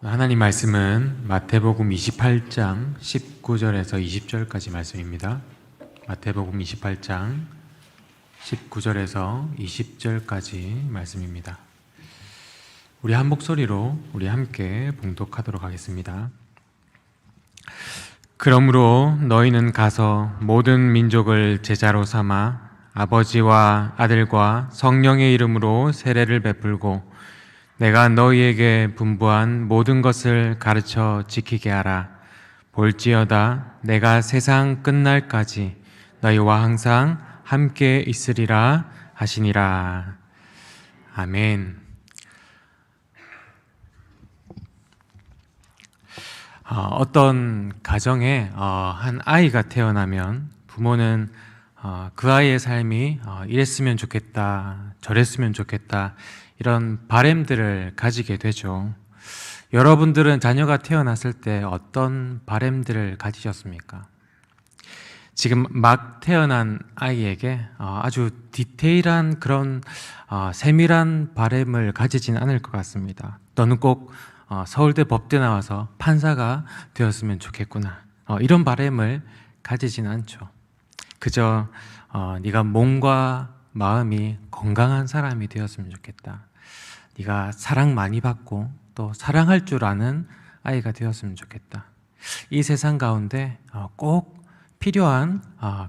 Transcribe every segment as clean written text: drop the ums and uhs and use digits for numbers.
하나님 말씀은 마태복음 28장 19절에서 20절까지 말씀입니다. 마태복음 28장 19절에서 20절까지 말씀입니다. 우리 한 목소리로 우리 함께 봉독하도록 하겠습니다. 그러므로 너희는 가서 모든 민족을 제자로 삼아 아버지와 아들과 성령의 이름으로 세례를 베풀고 내가 너희에게 분부한 모든 것을 가르쳐 지키게 하라. 볼지어다 내가 세상 끝날까지 너희와 항상 함께 있으리라 하시니라. 아멘. 어떤 가정에 한 아이가 태어나면 부모는 그 아이의 삶이 이랬으면 좋겠다, 저랬으면 좋겠다, 이런 바램들을 가지게 되죠. 여러분들은 자녀가 태어났을 때 어떤 바램들을 가지셨습니까? 지금 막 태어난 아이에게 아주 디테일한 그런 세밀한 바램을 가지진 않을 것 같습니다. 너는 꼭 서울대 법대 나와서 판사가 되었으면 좋겠구나, 이런 바램을 가지진 않죠. 그저 네가 몸과 마음이 건강한 사람이 되었으면 좋겠다, 네가 사랑 많이 받고 또 사랑할 줄 아는 아이가 되었으면 좋겠다, 이 세상 가운데 꼭 필요한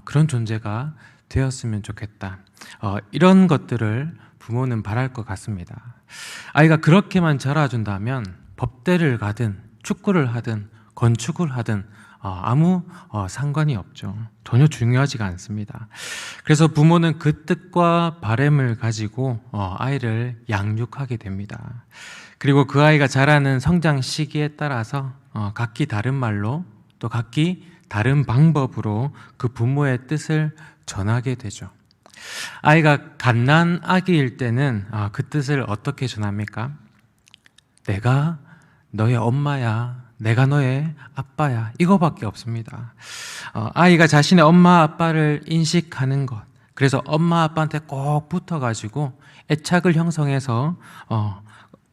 그런 존재가 되었으면 좋겠다, 이런 것들을 부모는 바랄 것 같습니다. 아이가 그렇게만 자라준다면 법대를 가든 축구를 하든 건축을 하든 아무 상관이 없죠. 전혀 중요하지가 않습니다. 그래서 부모는 그 뜻과 바램을 가지고 아이를 양육하게 됩니다. 그리고 그 아이가 자라는 성장 시기에 따라서 각기 다른 말로 또 각기 다른 방법으로 그 부모의 뜻을 전하게 되죠. 아이가 갓난 아기일 때는 그 뜻을 어떻게 전합니까? 내가 너의 엄마야, 내가 너의 아빠야, 이거밖에 없습니다. 아이가 자신의 엄마 아빠를 인식하는 것, 그래서 엄마 아빠한테 꼭 붙어가지고 애착을 형성해서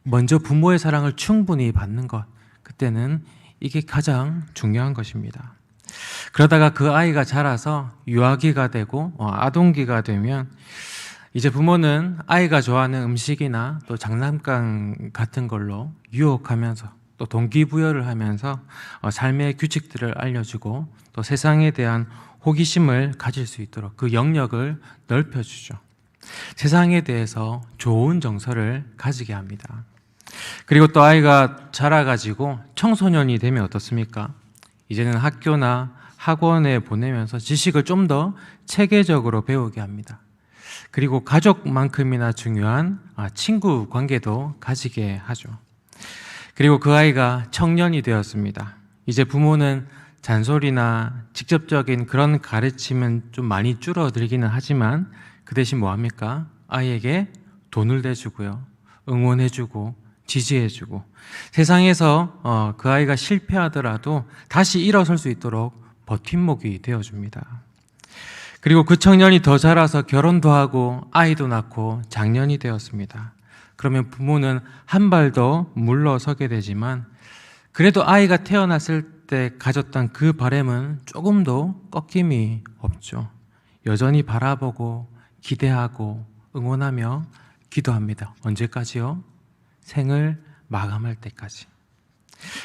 먼저 부모의 사랑을 충분히 받는 것, 그때는 이게 가장 중요한 것입니다. 그러다가 그 아이가 자라서 유아기가 되고 아동기가 되면 이제 부모는 아이가 좋아하는 음식이나 또 장난감 같은 걸로 유혹하면서 또 동기부여를 하면서 삶의 규칙들을 알려주고 또 세상에 대한 호기심을 가질 수 있도록 그 영역을 넓혀주죠. 세상에 대해서 좋은 정서를 가지게 합니다. 그리고 또 아이가 자라가지고 청소년이 되면 어떻습니까? 이제는 학교나 학원에 보내면서 지식을 좀 더 체계적으로 배우게 합니다. 그리고 가족만큼이나 중요한 친구 관계도 가지게 하죠. 그리고 그 아이가 청년이 되었습니다. 이제 부모는 잔소리나 직접적인 그런 가르침은 좀 많이 줄어들기는 하지만 그 대신 뭐합니까? 아이에게 돈을 대주고요, 응원해주고 지지해주고 세상에서 그 아이가 실패하더라도 다시 일어설 수 있도록 버팀목이 되어줍니다. 그리고 그 청년이 더 자라서 결혼도 하고 아이도 낳고 장년이 되었습니다. 그러면 부모는 한 발 더 물러서게 되지만 그래도 아이가 태어났을 때 가졌던 그 바람은 조금도 꺾임이 없죠. 여전히 바라보고 기대하고 응원하며 기도합니다. 언제까지요? 생을 마감할 때까지.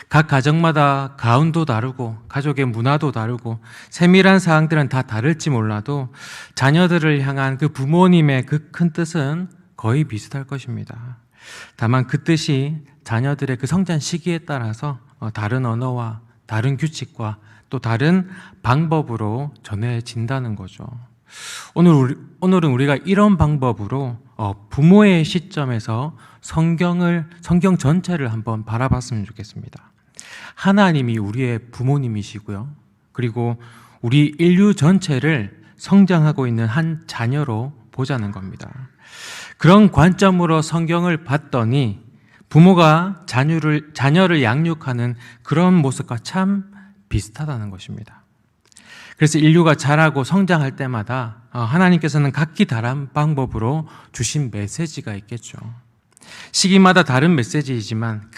각 가정마다 가운도 다르고 가족의 문화도 다르고 세밀한 사항들은 다 다를지 몰라도 자녀들을 향한 그 부모님의 그 큰 뜻은 거의 비슷할 것입니다. 다만 그 뜻이 자녀들의 그 성장 시기에 따라서 다른 언어와 다른 규칙과 또 다른 방법으로 전해진다는 거죠. 오늘은 우리가 이런 방법으로 부모의 시점에서 성경 전체를 한번 바라봤으면 좋겠습니다. 하나님이 우리의 부모님이시고요, 그리고 우리 인류 전체를 성장하고 있는 한 자녀로 보자는 겁니다. 그런 관점으로 성경을 봤더니 부모가 자녀를 양육하는 그런 모습과 참 비슷하다는 것입니다. 그래서 인류가 자라고 성장할 때마다 하나님께서는 각기 다른 방법으로 주신 메시지가 있겠죠. 시기마다 다른 메시지이지만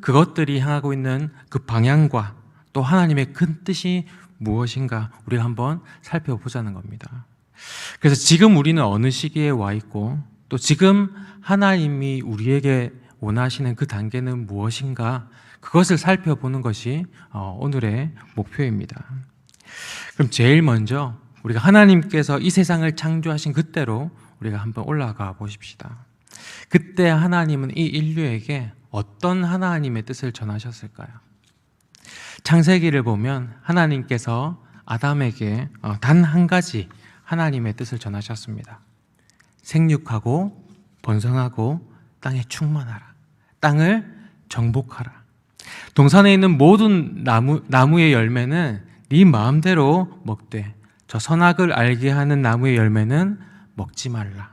그것들이 향하고 있는 그 방향과 또 하나님의 큰 뜻이 무엇인가 우리가 한번 살펴보자는 겁니다. 그래서 지금 우리는 어느 시기에 와 있고 또 지금 하나님이 우리에게 원하시는 그 단계는 무엇인가 그것을 살펴보는 것이 오늘의 목표입니다. 그럼 제일 먼저 우리가 하나님께서 이 세상을 창조하신 그때로 우리가 한번 올라가 보십시다. 그때 하나님은 이 인류에게 어떤 하나님의 뜻을 전하셨을까요? 창세기를 보면 하나님께서 아담에게 단 한 가지 하나님의 뜻을 전하셨습니다. 생육하고 번성하고 땅에 충만하라. 땅을 정복하라. 동산에 있는 모든 나무의 열매는 네 마음대로 먹되 저 선악을 알게 하는 나무의 열매는 먹지 말라.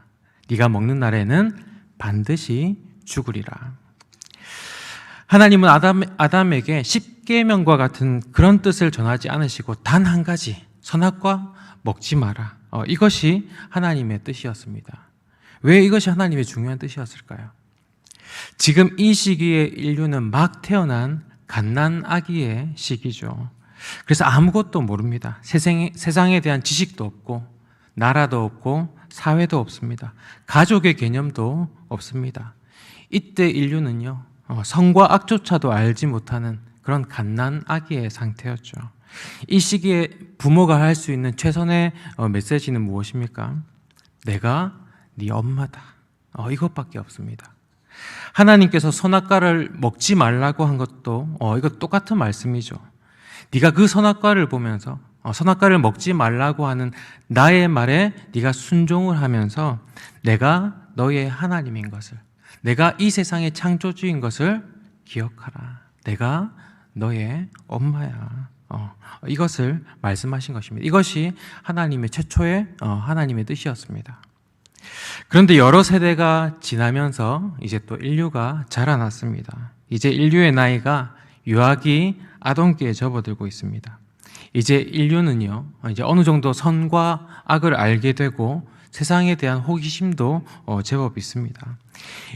네가 먹는 날에는 반드시 죽으리라. 하나님은 아담에게 십계명과 같은 그런 뜻을 전하지 않으시고 단 한 가지 선악과 먹지 마라. 이것이 하나님의 뜻이었습니다. 왜 이것이 하나님의 중요한 뜻이었을까요? 지금 이 시기에 인류는 막 태어난 갓난 아기의 시기죠. 그래서 아무것도 모릅니다. 세상에 대한 지식도 없고 나라도 없고 사회도 없습니다. 가족의 개념도 없습니다. 이때 인류는요, 선과 악조차도 알지 못하는 그런 갓난 아기의 상태였죠. 이 시기에 부모가 할 수 있는 최선의 메시지는 무엇입니까? 내가 네 엄마다. 이것밖에 없습니다. 하나님께서 선악과를 먹지 말라고 한 것도 이거 똑같은 말씀이죠. 네가 그 선악과를 보면서 선악과를 먹지 말라고 하는 나의 말에 네가 순종을 하면서 내가 너의 하나님인 것을, 내가 이 세상의 창조주인 것을 기억하라. 내가 너의 엄마야. 이것을 말씀하신 것입니다. 이것이 하나님의 최초의 하나님의 뜻이었습니다. 그런데 여러 세대가 지나면서 이제 또 인류가 자라났습니다. 이제 인류의 나이가 유아기, 아동기에 접어들고 있습니다. 이제 인류는요, 이제 어느 정도 선과 악을 알게 되고 세상에 대한 호기심도 제법 있습니다.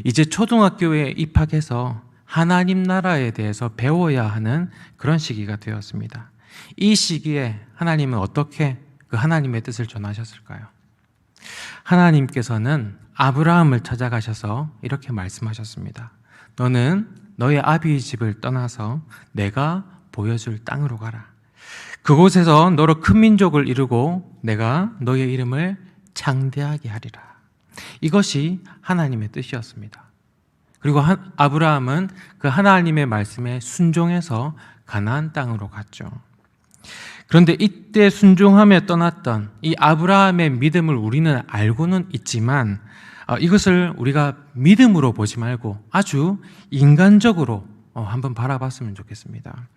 이제 초등학교에 입학해서 하나님 나라에 대해서 배워야 하는 그런 시기가 되었습니다. 이 시기에 하나님은 어떻게 그 하나님의 뜻을 전하셨을까요? 하나님께서는 아브라함을 찾아가셔서 이렇게 말씀하셨습니다. 너는 너의 아비의 집을 떠나서 내가 보여줄 땅으로 가라. 그곳에서 너로 큰 민족을 이루고 내가 너의 이름을 창대하게 하리라. 이것이 하나님의 뜻이었습니다. 그리고 아브라함은 그 하나님의 말씀에 순종해서 가나안 땅으로 갔죠. 그런데 이때 순종하며 떠났던 이 아브라함의 믿음을 우리는 알고는 있지만 이것을 우리가 믿음으로 보지 말고 아주 인간적으로 한번 바라봤으면 좋겠습니다.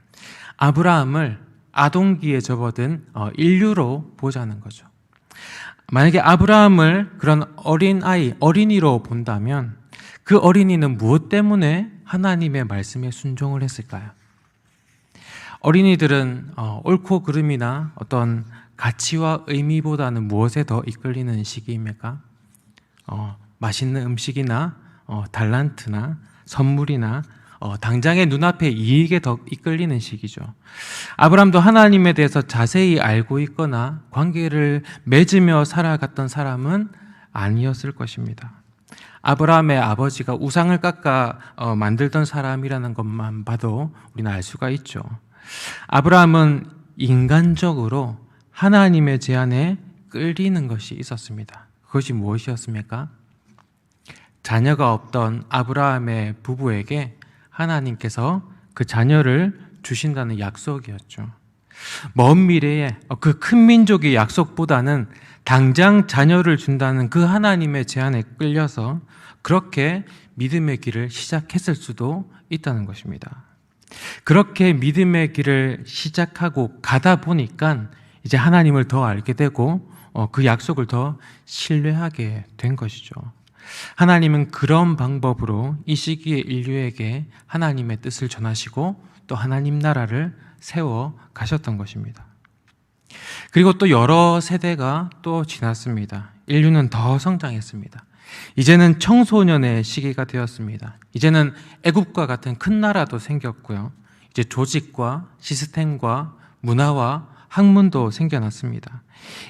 아브라함을 아동기에 접어든 인류로 보자는 거죠. 만약에 아브라함을 그런 어린이로 본다면 그 어린이는 무엇 때문에 하나님의 말씀에 순종을 했을까요? 어린이들은 옳고 그름이나 어떤 가치와 의미보다는 무엇에 더 이끌리는 시기입니까? 맛있는 음식이나 달란트나 선물이나 당장의 눈앞의 이익에 더 이끌리는 시기죠. 아브라함도 하나님에 대해서 자세히 알고 있거나 관계를 맺으며 살아갔던 사람은 아니었을 것입니다. 아브라함의 아버지가 우상을 깎아 만들던 사람이라는 것만 봐도 우리는 알 수가 있죠. 아브라함은 인간적으로 하나님의 제안에 끌리는 것이 있었습니다. 그것이 무엇이었습니까? 자녀가 없던 아브라함의 부부에게 하나님께서 그 자녀를 주신다는 약속이었죠. 먼 미래에 그 큰 민족의 약속보다는 당장 자녀를 준다는 그 하나님의 제안에 끌려서 그렇게 믿음의 길을 시작했을 수도 있다는 것입니다. 그렇게 믿음의 길을 시작하고 가다 보니까 이제 하나님을 더 알게 되고 그 약속을 더 신뢰하게 된 것이죠. 하나님은 그런 방법으로 이 시기에 인류에게 하나님의 뜻을 전하시고 또 하나님 나라를 세워 가셨던 것입니다. 그리고 또 여러 세대가 또 지났습니다. 인류는 더 성장했습니다. 이제는 청소년의 시기가 되었습니다. 이제는 애굽과 같은 큰 나라도 생겼고요. 이제 조직과 시스템과 문화와 학문도 생겨났습니다.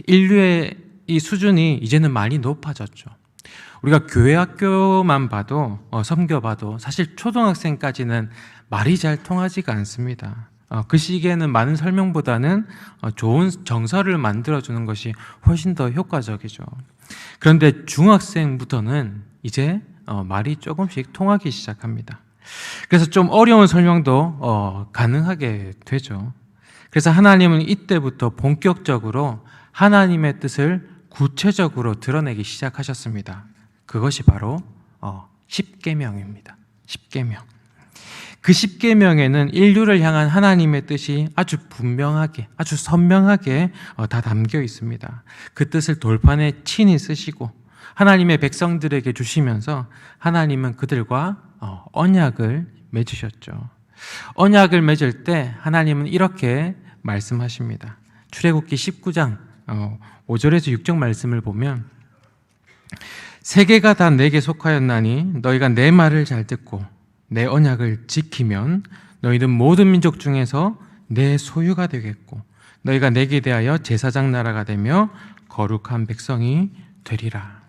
인류의 이 수준이 이제는 많이 높아졌죠. 우리가 교회 학교만 봐도 섬겨봐도 사실 초등학생까지는 말이 잘 통하지가 않습니다. 그 시기에는 많은 설명보다는 좋은 정서를 만들어주는 것이 훨씬 더 효과적이죠. 그런데 중학생부터는 이제 말이 조금씩 통하기 시작합니다. 그래서 좀 어려운 설명도 가능하게 되죠. 그래서 하나님은 이때부터 본격적으로 하나님의 뜻을 구체적으로 드러내기 시작하셨습니다. 그것이 바로 십계명입니다. 십계명. 그 십계명에는 인류를 향한 하나님의 뜻이 아주 분명하게, 아주 선명하게 다 담겨 있습니다. 그 뜻을 돌판에 친히 쓰시고 하나님의 백성들에게 주시면서 하나님은 그들과 언약을 맺으셨죠. 언약을 맺을 때 하나님은 이렇게 말씀하십니다. 출애굽기 19장 5절에서 6절 말씀을 보면 세계가 다 내게 속하였나니 너희가 내 말을 잘 듣고 내 언약을 지키면 너희는 모든 민족 중에서 내 소유가 되겠고 너희가 내게 대하여 제사장 나라가 되며 거룩한 백성이 되리라.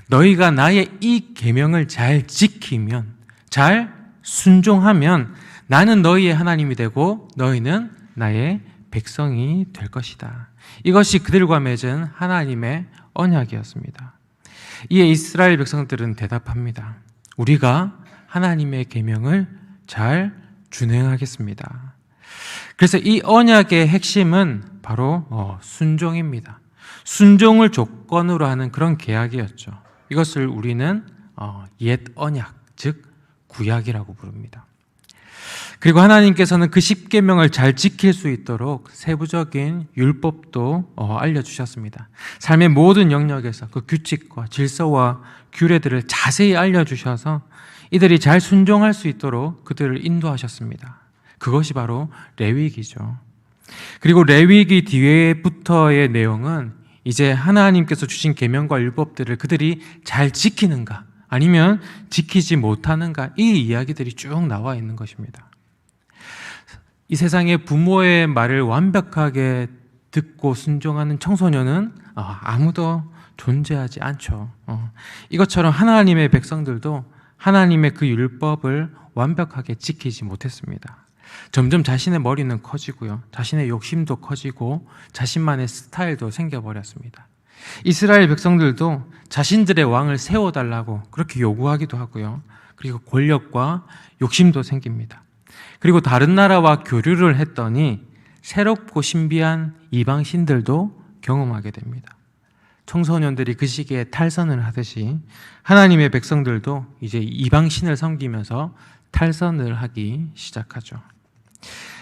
너희가 나의 이 계명을 잘 지키면, 잘 순종하면 나는 너희의 하나님이 되고 너희는 나의 백성이 될 것이다. 이것이 그들과 맺은 하나님의 언약이었습니다. 이에 이스라엘 백성들은 대답합니다. 우리가 하나님의 계명을 잘 준행하겠습니다. 그래서 이 언약의 핵심은 바로 순종입니다. 순종을 조건으로 하는 그런 계약이었죠. 이것을 우리는 옛 언약, 즉 구약이라고 부릅니다. 그리고 하나님께서는 그 십계명을 잘 지킬 수 있도록 세부적인 율법도 알려주셨습니다. 삶의 모든 영역에서 그 규칙과 질서와 규례들을 자세히 알려주셔서 이들이 잘 순종할 수 있도록 그들을 인도하셨습니다. 그것이 바로 레위기죠. 그리고 레위기 뒤에부터의 내용은 이제 하나님께서 주신 계명과 율법들을 그들이 잘 지키는가 아니면 지키지 못하는가, 이 이야기들이 쭉 나와 있는 것입니다. 이 세상에 부모의 말을 완벽하게 듣고 순종하는 청소년은 아무도 존재하지 않죠. 이것처럼 하나님의 백성들도 하나님의 그 율법을 완벽하게 지키지 못했습니다. 점점 자신의 머리는 커지고요, 자신의 욕심도 커지고 자신만의 스타일도 생겨버렸습니다. 이스라엘 백성들도 자신들의 왕을 세워달라고 그렇게 요구하기도 하고요, 그리고 권력과 욕심도 생깁니다. 그리고 다른 나라와 교류를 했더니 새롭고 신비한 이방 신들도 경험하게 됩니다. 청소년들이 그 시기에 탈선을 하듯이 하나님의 백성들도 이제 이방 신을 섬기면서 탈선을 하기 시작하죠.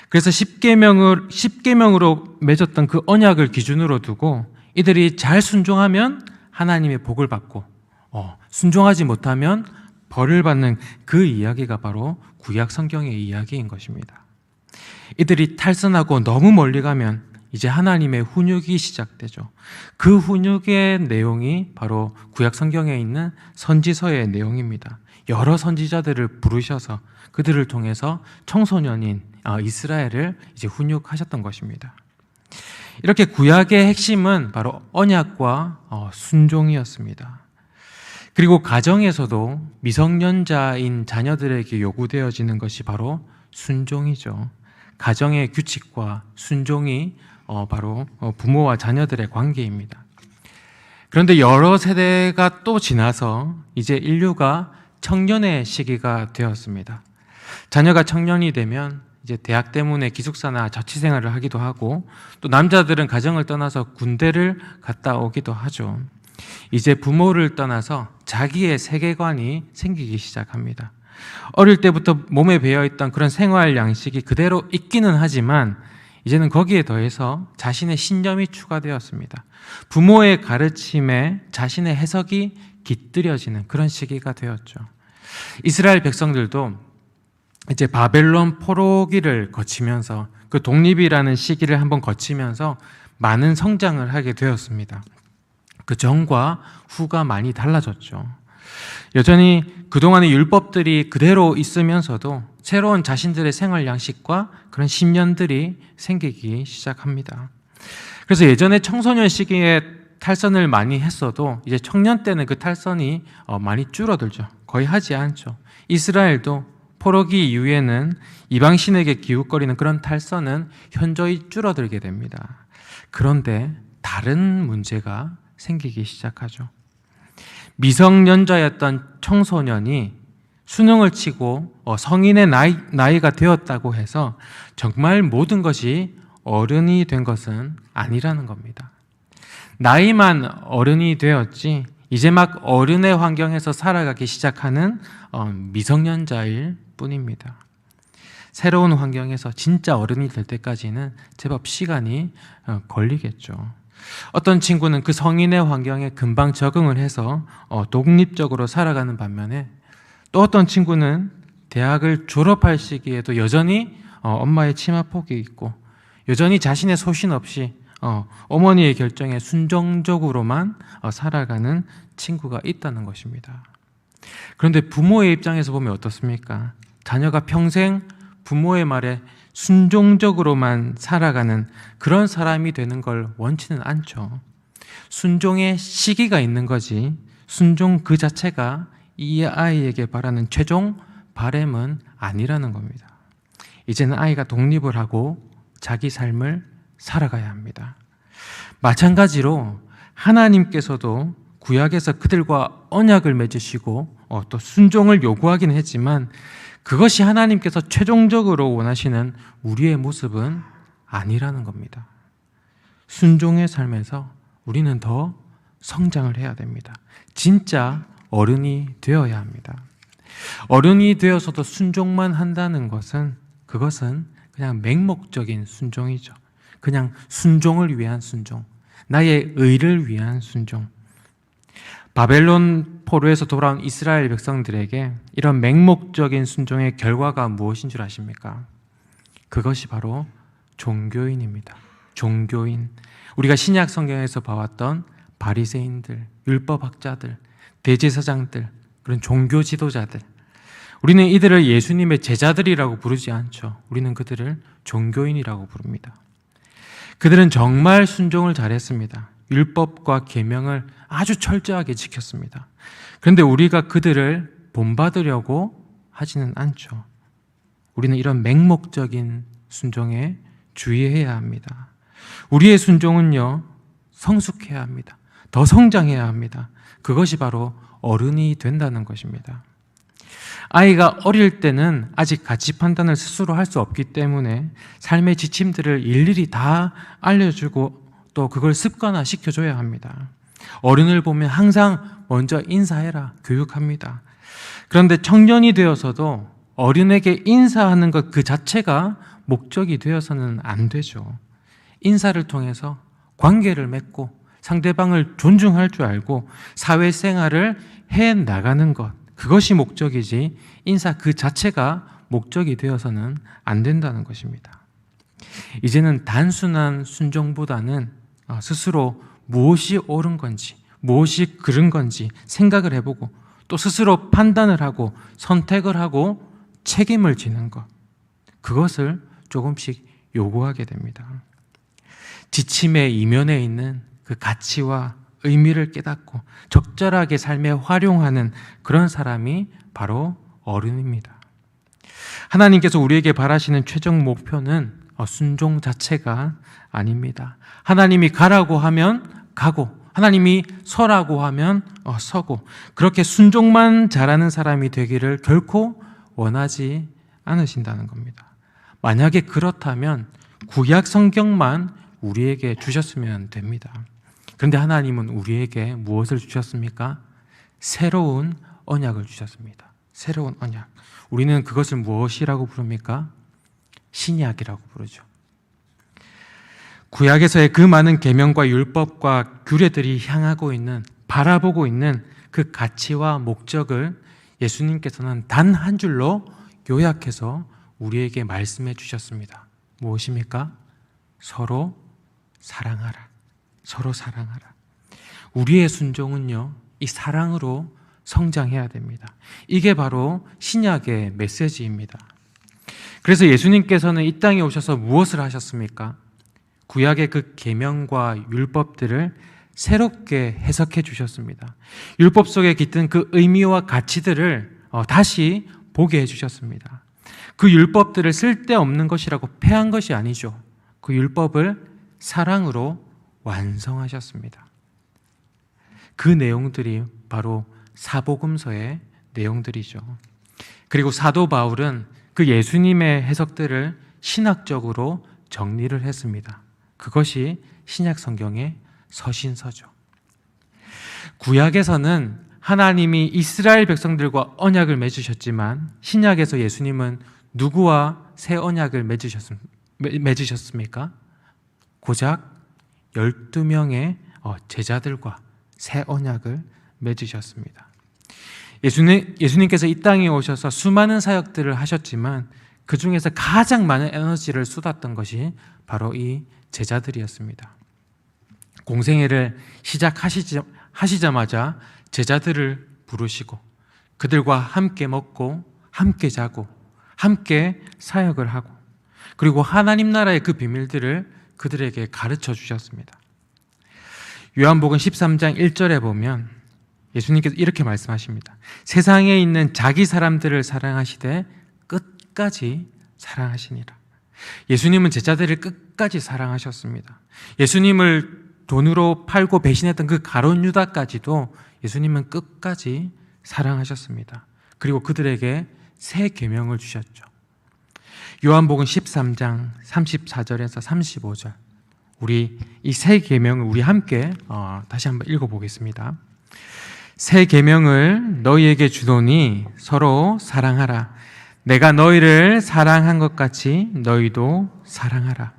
그래서 십계명으로 맺었던 그 언약을 기준으로 두고 이들이 잘 순종하면 하나님의 복을 받고 순종하지 못하면 벌을 받는 그 이야기가 바로 구약 성경의 이야기인 것입니다. 이들이 탈선하고 너무 멀리 가면 이제 하나님의 훈육이 시작되죠. 그 훈육의 내용이 바로 구약 성경에 있는 선지서의 내용입니다. 여러 선지자들을 부르셔서 그들을 통해서 청소년인 이스라엘을 이제 훈육하셨던 것입니다. 이렇게 구약의 핵심은 바로 언약과 순종이었습니다. 그리고 가정에서도 미성년자인 자녀들에게 요구되어지는 것이 바로 순종이죠. 가정의 규칙과 순종이 바로 부모와 자녀들의 관계입니다. 그런데 여러 세대가 또 지나서 이제 인류가 청년의 시기가 되었습니다. 자녀가 청년이 되면 이제 대학 때문에 기숙사나 자취생활을 하기도 하고, 또 남자들은 가정을 떠나서 군대를 갔다 오기도 하죠. 이제 부모를 떠나서 자기의 세계관이 생기기 시작합니다. 어릴 때부터 몸에 배어있던 그런 생활 양식이 그대로 있기는 하지만 이제는 거기에 더해서 자신의 신념이 추가되었습니다. 부모의 가르침에 자신의 해석이 깃들여지는 그런 시기가 되었죠. 이스라엘 백성들도 이제 바벨론 포로기를 거치면서 그 독립이라는 시기를 한번 거치면서 많은 성장을 하게 되었습니다. 그 전과 후가 많이 달라졌죠. 여전히 그동안의 율법들이 그대로 있으면서도 새로운 자신들의 생활 양식과 그런 신념들이 생기기 시작합니다. 그래서 예전에 청소년 시기에 탈선을 많이 했어도 이제 청년 때는 그 탈선이 많이 줄어들죠. 거의 하지 않죠. 이스라엘도 포로기 이후에는 이방신에게 기웃거리는 그런 탈선은 현저히 줄어들게 됩니다. 그런데 다른 문제가 생기기 시작하죠. 미성년자였던 청소년이 수능을 치고 성인의 나이가 되었다고 해서 정말 모든 것이 어른이 된 것은 아니라는 겁니다. 나이만 어른이 되었지 이제 막 어른의 환경에서 살아가기 시작하는 미성년자일 뿐입니다. 새로운 환경에서 진짜 어른이 될 때까지는 제법 시간이 걸리겠죠. 어떤 친구는 그 성인의 환경에 금방 적응을 해서 독립적으로 살아가는 반면에 또 어떤 친구는 대학을 졸업할 시기에도 여전히 엄마의 치마폭이 있고 여전히 자신의 소신 없이 어머니의 결정에 순종적으로만 살아가는 친구가 있다는 것입니다. 그런데 부모의 입장에서 보면 어떻습니까? 자녀가 평생 부모의 말에 순종적으로만 살아가는 그런 사람이 되는 걸 원치는 않죠. 순종의 시기가 있는 거지 순종 그 자체가 이 아이에게 바라는 최종 바람은 아니라는 겁니다. 이제는 아이가 독립을 하고 자기 삶을 살아가야 합니다. 마찬가지로 하나님께서도 구약에서 그들과 언약을 맺으시고 또 순종을 요구하긴 했지만 그것이 하나님께서 최종적으로 원하시는 우리의 모습은 아니라는 겁니다. 순종의 삶에서 우리는 더 성장을 해야 됩니다. 진짜 어른이 되어야 합니다. 어른이 되어서도 순종만 한다는 것은 그것은 그냥 맹목적인 순종이죠. 그냥 순종을 위한 순종, 나의 의를 위한 순종. 바벨론 포로에서 돌아온 이스라엘 백성들에게 이런 맹목적인 순종의 결과가 무엇인 줄 아십니까? 그것이 바로 종교인입니다. 종교인. 우리가 신약 성경에서 봐왔던 바리새인들, 율법학자들, 대제사장들, 그런 종교 지도자들. 우리는 이들을 예수님의 제자들이라고 부르지 않죠. 우리는 그들을 종교인이라고 부릅니다. 그들은 정말 순종을 잘했습니다. 율법과 계명을 아주 철저하게 지켰습니다. 그런데 우리가 그들을 본받으려고 하지는 않죠. 우리는 이런 맹목적인 순종에 주의해야 합니다. 우리의 순종은요, 성숙해야 합니다. 더 성장해야 합니다. 그것이 바로 어른이 된다는 것입니다. 아이가 어릴 때는 아직 가치 판단을 스스로 할 수 없기 때문에 삶의 지침들을 일일이 다 알려주고 또 그걸 습관화 시켜줘야 합니다. 어른을 보면 항상 먼저 인사해라 교육합니다. 그런데 청년이 되어서도 어른에게 인사하는 것 그 자체가 목적이 되어서는 안 되죠. 인사를 통해서 관계를 맺고 상대방을 존중할 줄 알고 사회생활을 해 나가는 것, 그것이 목적이지 인사 그 자체가 목적이 되어서는 안 된다는 것입니다. 이제는 단순한 순종보다는 스스로 무엇이 옳은 건지, 무엇이 그른 건지 생각을 해보고 또 스스로 판단을 하고 선택을 하고 책임을 지는 것, 그것을 조금씩 요구하게 됩니다. 지침의 이면에 있는 그 가치와 의미를 깨닫고 적절하게 삶에 활용하는 그런 사람이 바로 어른입니다. 하나님께서 우리에게 바라시는 최종 목표는 순종 자체가 아닙니다. 하나님이 가라고 하면 가고 하나님이 서라고 하면 서고 그렇게 순종만 잘하는 사람이 되기를 결코 원하지 않으신다는 겁니다. 만약에 그렇다면 구약 성경만 우리에게 주셨으면 됩니다. 그런데 하나님은 우리에게 무엇을 주셨습니까? 새로운 언약을 주셨습니다. 새로운 언약. 우리는 그것을 무엇이라고 부릅니까? 신약이라고 부르죠. 구약에서의 그 많은 계명과 율법과 규례들이 향하고 있는, 바라보고 있는 그 가치와 목적을 예수님께서는 단 한 줄로 요약해서 우리에게 말씀해 주셨습니다. 무엇입니까? 서로 사랑하라. 서로 사랑하라. 우리의 순종은요, 이 사랑으로 성장해야 됩니다. 이게 바로 신약의 메시지입니다. 그래서 예수님께서는 이 땅에 오셔서 무엇을 하셨습니까? 구약의 그 계명과 율법들을 새롭게 해석해 주셨습니다. 율법 속에 깃든 그 의미와 가치들을 다시 보게 해 주셨습니다. 그 율법들을 쓸데없는 것이라고 폐한 것이 아니죠. 그 율법을 사랑으로 완성하셨습니다. 그 내용들이 바로 사복음서의 내용들이죠. 그리고 사도 바울은 그 예수님의 해석들을 신학적으로 정리를 했습니다. 그것이 신약 성경의 서신서죠. 구약에서는 하나님이 이스라엘 백성들과 언약을 맺으셨지만 신약에서 예수님은 누구와 새 언약을 맺으셨습니까? 고작 12명의 제자들과 새 언약을 맺으셨습니다. 예수님께서 이 땅에 오셔서 수많은 사역들을 하셨지만 그 중에서 가장 많은 에너지를 쏟았던 것이 바로 이 제자들이었습니다. 공생애를 시작하시자마자 제자들을 부르시고 그들과 함께 먹고 함께 자고 함께 사역을 하고 그리고 하나님 나라의 그 비밀들을 그들에게 가르쳐 주셨습니다. 요한복음 13장 1절에 보면 예수님께서 이렇게 말씀하십니다. 세상에 있는 자기 사람들을 사랑하시되 끝까지 사랑하시니라. 예수님은 제자들을 끝까지 사랑하셨습니다. 예수님을 돈으로 팔고 배신했던 그 가룟 유다까지도 예수님은 끝까지 사랑하셨습니다. 그리고 그들에게 새 계명을 주셨죠. 요한복음 13장 34절에서 35절 우리 이 새 계명을 우리 함께 다시 한번 읽어보겠습니다. 새 계명을 너희에게 주노니 서로 사랑하라. 내가 너희를 사랑한 것 같이 너희도 사랑하라.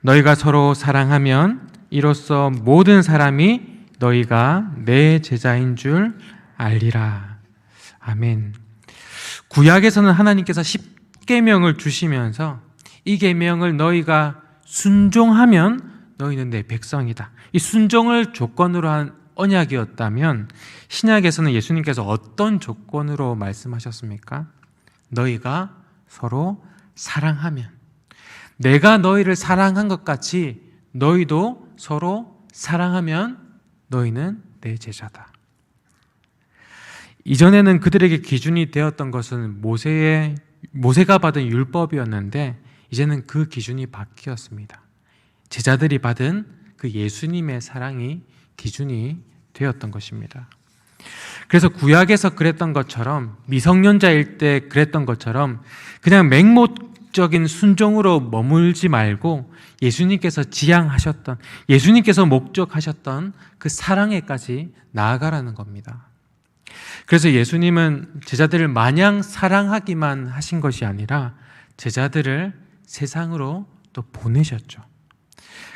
너희가 서로 사랑하면 이로써 모든 사람이 너희가 내 제자인 줄 알리라. 아멘. 구약에서는 하나님께서 10계명을 주시면서 이 계명을 너희가 순종하면 너희는 내 백성이다. 이 순종을 조건으로 한 언약이었다면 신약에서는 예수님께서 어떤 조건으로 말씀하셨습니까? 너희가 서로 사랑하면 내가 너희를 사랑한 것 같이 너희도 서로 사랑하면 너희는 내 제자다. 이전에는 그들에게 기준이 되었던 것은 모세가 받은 율법이었는데 이제는 그 기준이 바뀌었습니다. 제자들이 받은 그 예수님의 사랑이 기준이 되었던 것입니다. 그래서 구약에서 그랬던 것처럼 미성년자일 때 그랬던 것처럼 그냥 맹목적인 순종으로 머물지 말고 예수님께서 지향하셨던 예수님께서 목적하셨던 그 사랑에까지 나아가라는 겁니다. 그래서 예수님은 제자들을 마냥 사랑하기만 하신 것이 아니라 제자들을 세상으로 또 보내셨죠.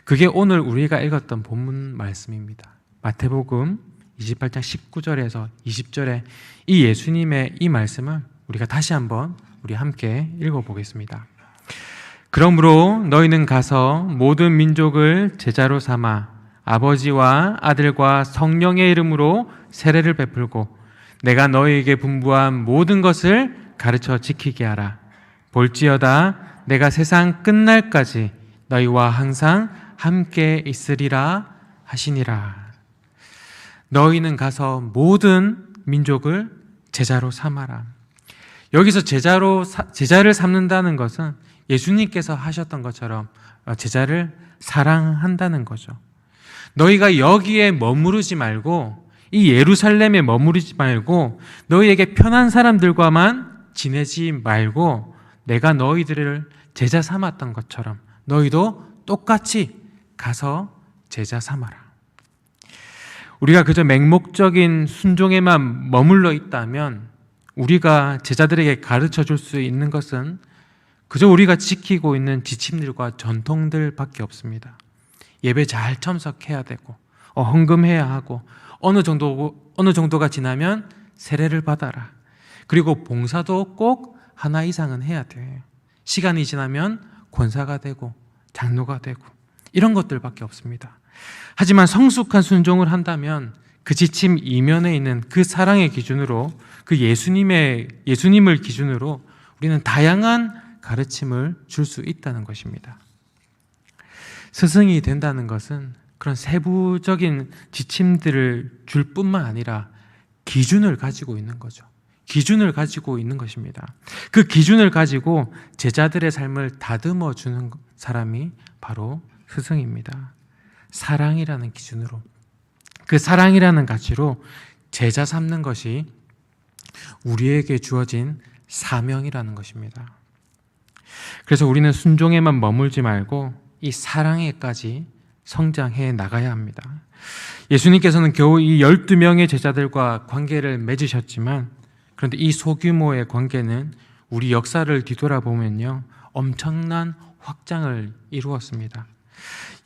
그게 오늘 우리가 읽었던 본문 말씀입니다. 마태복음 28장 19절에서 20절에 이 예수님의 이 말씀을 우리가 다시 한번 우리 함께 읽어보겠습니다. 그러므로 너희는 가서 모든 민족을 제자로 삼아 아버지와 아들과 성령의 이름으로 세례를 베풀고 내가 너희에게 분부한 모든 것을 가르쳐 지키게 하라. 볼지어다 내가 세상 끝날까지 너희와 항상 함께 있으리라 하시니라. 너희는 가서 모든 민족을 제자로 삼아라. 여기서 제자를 삼는다는 것은 예수님께서 하셨던 것처럼 제자를 사랑한다는 거죠. 너희가 여기에 머무르지 말고 이 예루살렘에 머무르지 말고 너희에게 편한 사람들과만 지내지 말고 내가 너희들을 제자 삼았던 것처럼 너희도 똑같이 가서 제자 삼아라. 우리가 그저 맹목적인 순종에만 머물러 있다면 우리가 제자들에게 가르쳐 줄 수 있는 것은 그저 우리가 지키고 있는 지침들과 전통들밖에 없습니다. 예배 잘 참석해야 되고 헌금해야 하고 어느 정도가 지나면 세례를 받아라. 그리고 봉사도 꼭 하나 이상은 해야 돼. 시간이 지나면 권사가 되고 장로가 되고 이런 것들밖에 없습니다. 하지만 성숙한 순종을 한다면 그 지침 이면에 있는 그 사랑의 기준으로, 그 예수님을 기준으로 우리는 다양한 가르침을 줄 수 있다는 것입니다. 스승이 된다는 것은 그런 세부적인 지침들을 줄 뿐만 아니라 기준을 가지고 있는 거죠. 기준을 가지고 있는 것입니다. 그 기준을 가지고 제자들의 삶을 다듬어 주는 사람이 바로 스승입니다. 사랑이라는 기준으로, 그 사랑이라는 가치로 제자 삼는 것이 우리에게 주어진 사명이라는 것입니다. 그래서 우리는 순종에만 머물지 말고 이 사랑에까지 성장해 나가야 합니다. 예수님께서는 겨우 이 12명의 제자들과 관계를 맺으셨지만, 그런데 이 소규모의 관계는 우리 역사를 뒤돌아보면요, 엄청난 확장을 이루었습니다.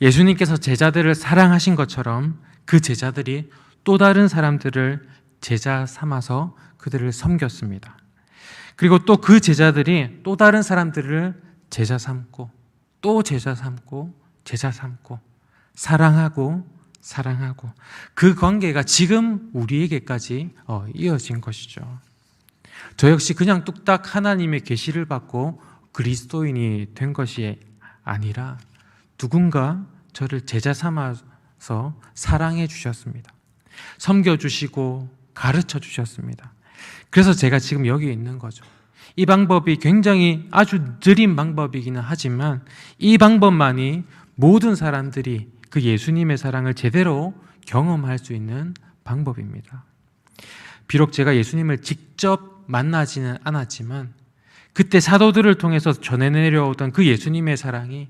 예수님께서 제자들을 사랑하신 것처럼 그 제자들이 또 다른 사람들을 제자 삼아서 그들을 섬겼습니다. 그리고 또 그 제자들이 또 다른 사람들을 제자 삼고, 또 제자 삼고, 제자 삼고, 사랑하고 그 관계가 지금 우리에게까지 이어진 것이죠. 저 역시 그냥 뚝딱 하나님의 계시를 받고 그리스도인이 된 것이 아니라 누군가 저를 제자 삼아서 사랑해 주셨습니다. 섬겨 주시고 가르쳐 주셨습니다. 그래서 제가 지금 여기 있는 거죠. 이 방법이 굉장히 아주 느린 방법이기는 하지만 이 방법만이 모든 사람들이 그 예수님의 사랑을 제대로 경험할 수 있는 방법입니다. 비록 제가 예수님을 직접 만나지는 않았지만 그때 사도들을 통해서 전해 내려오던 그 예수님의 사랑이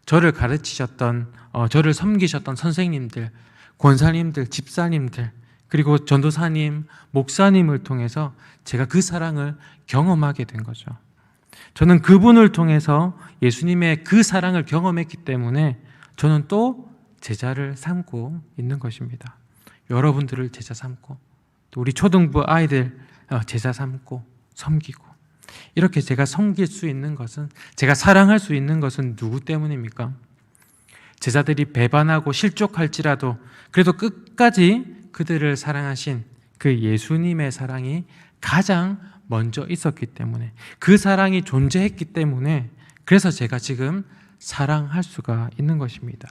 저를 가르치셨던, 저를 섬기셨던 선생님들, 권사님들, 집사님들, 그리고 전도사님, 목사님을 통해서 제가 그 사랑을 경험하게 된 거죠. 저는 그분을 통해서 예수님의 그 사랑을 경험했기 때문에 저는 또 제자를 삼고 있는 것입니다. 여러분들을 제자 삼고, 또 우리 초등부 아이들 제자 삼고 섬기고, 이렇게 제가 섬길 수 있는 것은, 제가 사랑할 수 있는 것은 누구 때문입니까? 제자들이 배반하고 실족할지라도 그래도 끝까지 그들을 사랑하신 그 예수님의 사랑이 가장 먼저 있었기 때문에, 그 사랑이 존재했기 때문에, 그래서 제가 지금 사랑할 수가 있는 것입니다.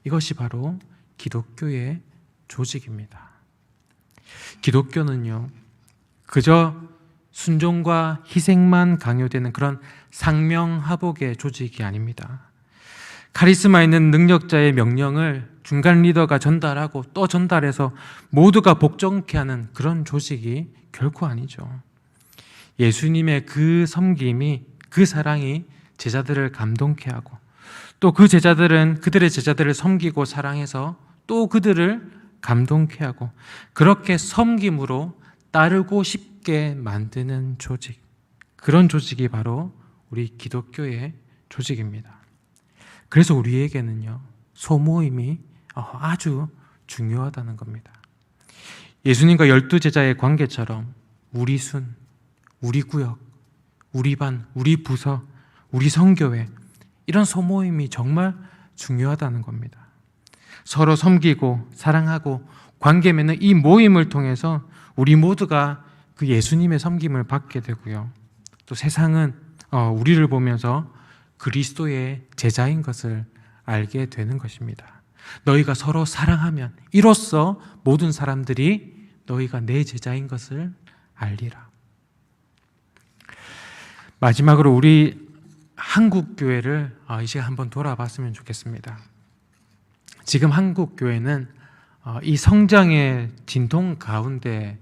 이것이 바로 기독교의 조직입니다. 기독교는요, 그저 순종과 희생만 강요되는 그런 상명하복의 조직이 아닙니다. 카리스마 있는 능력자의 명령을 중간 리더가 전달하고 또 전달해서 모두가 복종케 하는 그런 조직이 결코 아니죠. 예수님의 그 섬김이, 그 사랑이 제자들을 감동케 하고, 또 그 제자들은 그들의 제자들을 섬기고 사랑해서 또 그들을 감동케 하고, 그렇게 섬김으로 따르고 싶게 만드는 조직, 그런 조직이 바로 우리 기독교의 조직입니다. 그래서 우리에게는요, 소모임이 아주 중요하다는 겁니다. 예수님과 12제자의 관계처럼 우리 순, 우리 구역, 우리 반, 우리 부서, 우리 성교회, 이런 소모임이 정말 중요하다는 겁니다. 서로 섬기고 사랑하고 관계 맺는 이 모임을 통해서 우리 모두가 그 예수님의 섬김을 받게 되고요, 또 세상은 우리를 보면서 그리스도의 제자인 것을 알게 되는 것입니다. 너희가 서로 사랑하면 이로써 모든 사람들이 너희가 내 제자인 것을 알리라. 마지막으로 우리 한국 교회를 이제 한번 돌아봤으면 좋겠습니다. 지금 한국 교회는 이 성장의 진동 가운데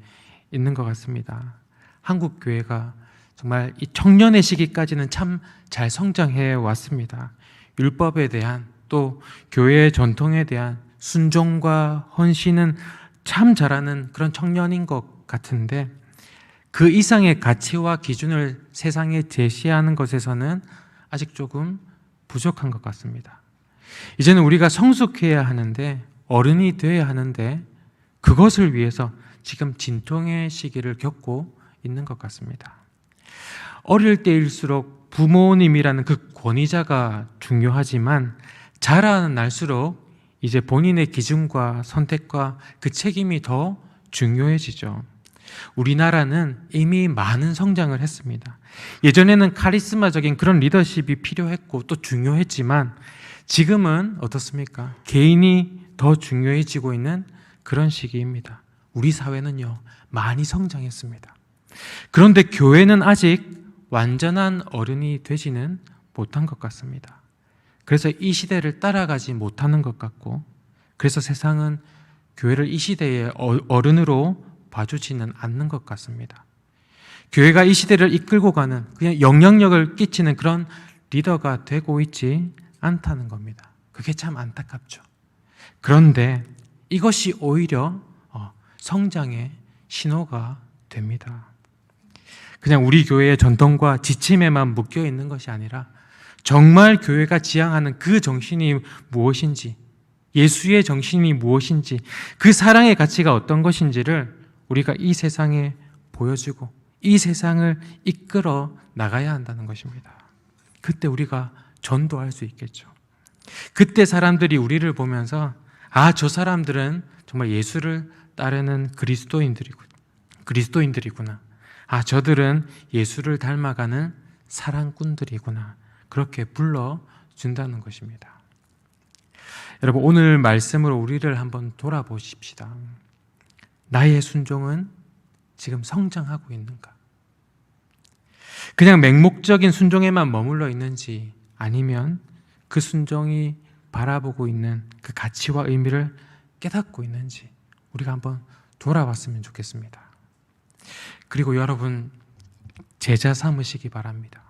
있는 것 같습니다. 한국 교회가 정말 이 청년의 시기까지는 참 잘 성장해 왔습니다. 율법에 대한, 또 교회의 전통에 대한 순종과 헌신은 참 잘하는 그런 청년인 것 같은데, 그 이상의 가치와 기준을 세상에 제시하는 것에서는 아직 조금 부족한 것 같습니다. 이제는 우리가 성숙해야 하는데, 어른이 되어야 하는데, 그것을 위해서 지금 진통의 시기를 겪고 있는 것 같습니다. 어릴 때일수록 부모님이라는 그 권위자가 중요하지만 자라는 날수록 이제 본인의 기준과 선택과 그 책임이 더 중요해지죠. 우리나라는 이미 많은 성장을 했습니다. 예전에는 카리스마적인 그런 리더십이 필요했고 또 중요했지만 지금은 어떻습니까? 개인이 더 중요해지고 있는 그런 시기입니다. 우리 사회는요, 많이 성장했습니다. 그런데 교회는 아직 완전한 어른이 되지는 못한 것 같습니다. 그래서 이 시대를 따라가지 못하는 것 같고, 그래서 세상은 교회를 이 시대의 어른으로 봐주지는 않는 것 같습니다. 교회가 이 시대를 이끌고 가는, 그냥 영향력을 끼치는 그런 리더가 되고 있지 않다는 겁니다. 그게 참 안타깝죠. 그런데 이것이 오히려 성장의 신호가 됩니다. 그냥 우리 교회의 전통과 지침에만 묶여 있는 것이 아니라 정말 교회가 지향하는 그 정신이 무엇인지, 예수의 정신이 무엇인지, 그 사랑의 가치가 어떤 것인지를 우리가 이 세상에 보여주고 이 세상을 이끌어 나가야 한다는 것입니다. 그때 우리가 전도할 수 있겠죠. 그때 사람들이 우리를 보면서 저 사람들은 정말 예수를 따르는 그리스도인들이구나. 저들은 예수를 닮아가는 사랑꾼들이구나. 그렇게 불러준다는 것입니다. 여러분, 오늘 말씀으로 우리를 한번 돌아보십시다. 나의 순종은 지금 성장하고 있는가? 그냥 맹목적인 순종에만 머물러 있는지, 아니면 그 순종이 바라보고 있는 그 가치와 의미를 깨닫고 있는지 우리가 한번 돌아봤으면 좋겠습니다. 그리고 여러분, 제자 삼으시기 바랍니다.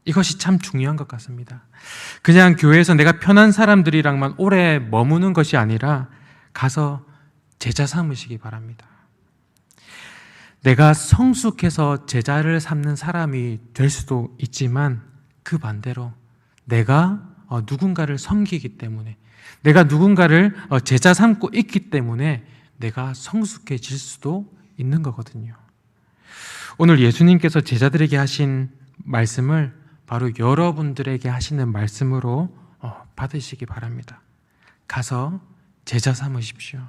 이것이 참 중요한 것 같습니다. 그냥 교회에서 내가 편한 사람들이랑만 오래 머무는 것이 아니라 가서 제자 삼으시기 바랍니다. 내가 성숙해서 제자를 삼는 사람이 될 수도 있지만 그 반대로 내가 누군가를 섬기기 때문에, 내가 누군가를 제자 삼고 있기 때문에 내가 성숙해질 수도 있는 거거든요. 오늘 예수님께서 제자들에게 하신 말씀을 바로 여러분들에게 하시는 말씀으로 받으시기 바랍니다. 가서 제자 삼으십시오.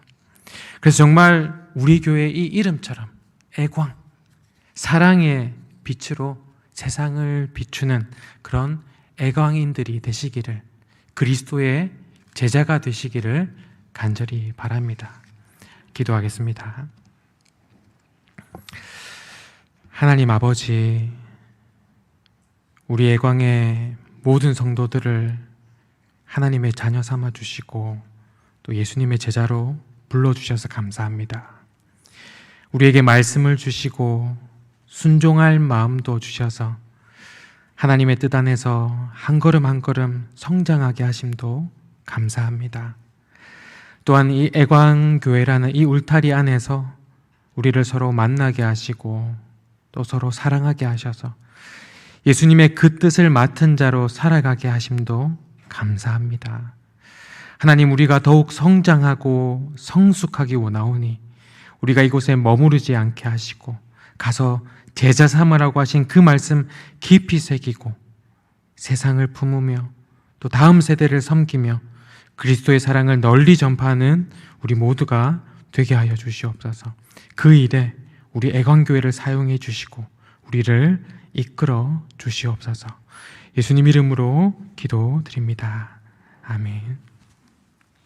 그래서 정말 우리 교회의 이 이름처럼 애광, 사랑의 빛으로 세상을 비추는 그런 애광인들이 되시기를, 그리스도의 제자가 되시기를 간절히 바랍니다. 기도하겠습니다. 하나님 아버지, 우리 애광의 모든 성도들을 하나님의 자녀 삼아 주시고 또 예수님의 제자로 불러주셔서 감사합니다. 우리에게 말씀을 주시고 순종할 마음도 주셔서 하나님의 뜻 안에서 한 걸음 한 걸음 성장하게 하심도 감사합니다. 또한 이 애광교회라는 이 울타리 안에서 우리를 서로 만나게 하시고 또 서로 사랑하게 하셔서 예수님의 그 뜻을 맡은 자로 살아가게 하심도 감사합니다. 하나님, 우리가 더욱 성장하고 성숙하기 원하오니 우리가 이곳에 머무르지 않게 하시고 가서 제자 삼으라고 하신 그 말씀 깊이 새기고 세상을 품으며 또 다음 세대를 섬기며 그리스도의 사랑을 널리 전파하는 우리 모두가 되게 하여 주시옵소서. 그 일에 우리 애광교회를 사용해 주시고 우리를 이끌어 주시옵소서. 예수님 이름으로 기도드립니다. 아멘.